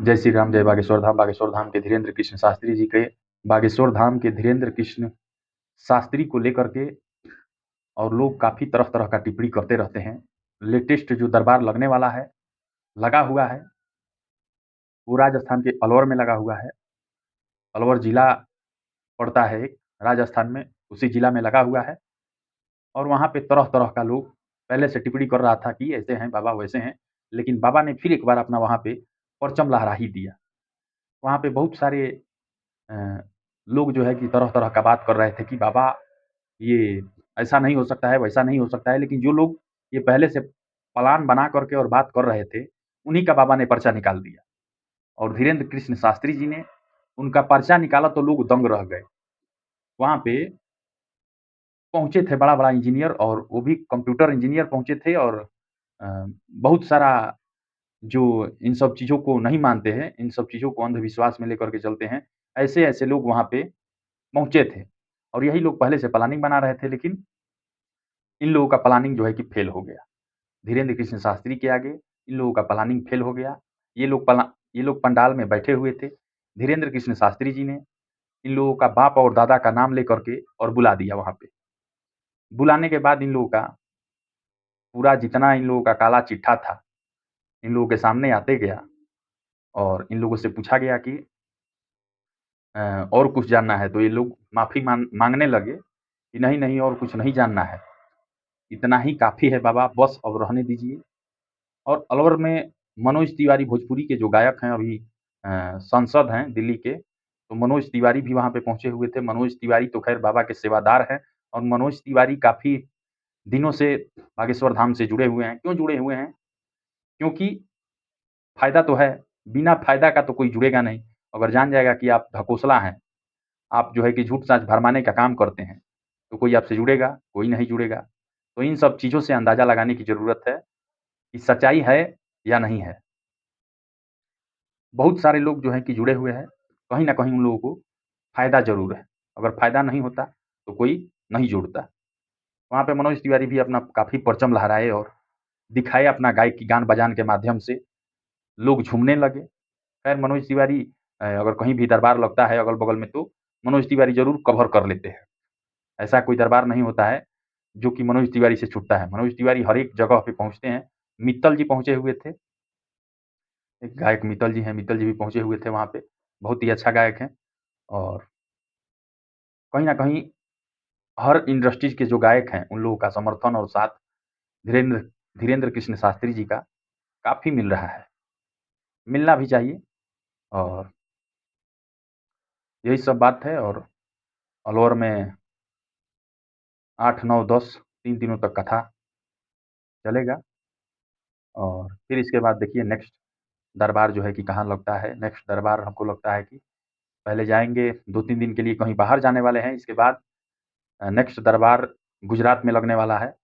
जय श्री राम, जय बागेश्वर धाम। बागेश्वर धाम के धीरेन्द्र कृष्ण शास्त्री जी के बागेश्वर धाम के धीरेन्द्र कृष्ण शास्त्री को लेकर के और लोग काफ़ी तरह-तरह का टिप्पणी करते रहते हैं। लेटेस्ट जो दरबार लगने वाला है, लगा हुआ है, वो राजस्थान के अलवर में लगा हुआ है। अलवर जिला पड़ता है एक राजस्थान में, उसी जिला में लगा हुआ है और वहाँ पे तरह-तरह का लोग पहले से टिप्पणी कर रहा था कि ऐसे हैं बाबा, वैसे हैं, लेकिन बाबा ने फिर एक बार अपना वहाँ पे परचम लहरा ही दिया। वहाँ पे बहुत सारे अ, लोग जो है कि तरह-तरह का बात कर रहे थे कि बाबा ये ऐसा नहीं हो सकता है, वैसा नहीं हो सकता है, लेकिन जो लोग ये पहले से प्लान बना कर के और बात कर रहे थे, उन्हीं का बाबा ने पर्चा निकाल दिया और धीरेन्द्र कृष्ण शास्त्री जी ने उनका पर्चा निकाला तो लोग दंग रह गए। वहाँ पे पहुँचे थे बड़ा-बड़ा इंजीनियर और वो भी कंप्यूटर इंजीनियर पहुँचे थे और अ, बहुत सारा जो इन सब चीज़ों को नहीं मानते हैं, इन सब चीज़ों को अंधविश्वास में लेकर के चलते हैं, ऐसे-ऐसे लोग वहाँ पे पहुँचे थे और यही लोग पहले से प्लानिंग बना रहे थे, लेकिन इन लोगों का प्लानिंग जो है कि फेल हो गया। धीरेन्द्र कृष्ण शास्त्री के आगे इन लोगों का प्लानिंग फेल हो गया। ये लोग पंडाल में बैठे हुए थे। धीरेन्द्र कृष्ण शास्त्री जी ने इन लोगों का बाप और दादा का नाम लेकर के और बुला दिया वहाँ पे। बुलाने के बाद इन लोगों का पूरा जितना इन लोगों का काला चिट्ठा था, इन लोगों के सामने आते गया और इन लोगों से पूछा गया कि अ, और कुछ जानना है? तो ये लोग माफ़ी माँगने लगे कि नहीं, नहीं और कुछ नहीं जानना है। इतना ही काफ़ी है बाबा, बस अब रहने दीजिए। और अलवर में मनोज तिवारी भोजपुरी के जो गायक हैं अभी सांसद हैं दिल्ली के, तो मनोज तिवारी भी वहाँ पे पहुँचे हुए थे। मनोज तिवारी तो ख़ैर बाबा के सेवादार हैं और मनोज तिवारी काफ़ी दिनों से बागेश्वर धाम से जुड़े हुए हैं। क्यों जुड़े हुए हैं? क्योंकि फ़ायदा तो है, बिना फ़ायदा का तो कोई जुड़ेगा नहीं। अगर जान जाएगा कि आप ढकोसला हैं, आप जो है कि झूठ-साच भरमाने का काम करते हैं, तो कोई आपसे जुड़ेगा? कोई नहीं जुड़ेगा। तो इन सब चीज़ों से अंदाज़ा लगाने की ज़रूरत है कि सच्चाई है या नहीं है। बहुत सारे लोग जो हैं कि जुड़े हुए हैं, कहीं न कहीं उन लोगों को फ़ायदा ज़रूर है। अगर फ़ायदा नहीं होता, तो कोई नहीं जुड़ता। वहाँ पे मनोज तिवारी भी अपना काफ़ी परचम लहराए और दिखाए अपना गायकी गान-बजान के माध्यम से, लोग झूमने लगे। खैर मनोज तिवारी अगर कहीं भी दरबार लगता है अगल-बगल में तो मनोज तिवारी ज़रूर कवर कर लेते हैं। ऐसा कोई दरबार नहीं होता है, जो कि मनोज तिवारी से छूटता है। मनोज तिवारी हर एक जगह पे पहुँचते हैं। मित्तल जी पहुँचे हुए थे, एक गायक मित्तल जी हैं, मित्तल जी भी पहुँचे हुए थे वहाँ पे। बहुत ही अच्छा गायक हैं और कहीं न कहीं हर इंडस्ट्रीज़ के जो गायक हैं, उन लोगों का समर्थन और साथ धीरेन्द्र धीरेन्द्र कृष्ण शास्त्री जी का काफ़ी मिल रहा है। मिलना भी चाहिए और यही सब बात है और अलवर में 8, 9, 10 3 दिनों तक कथा चलेगा और फिर इसके बाद देखिए नेक्स्ट दरबार जो है कि कहाँ लगता है। नेक्स्ट दरबार हमको लगता है कि पहले जाएँगे 2-3 दिन के लिए कहीं बाहर जाने वाले हैं, इसके बाद नेक्स्ट दरबार गुजरात में लगने वाला है।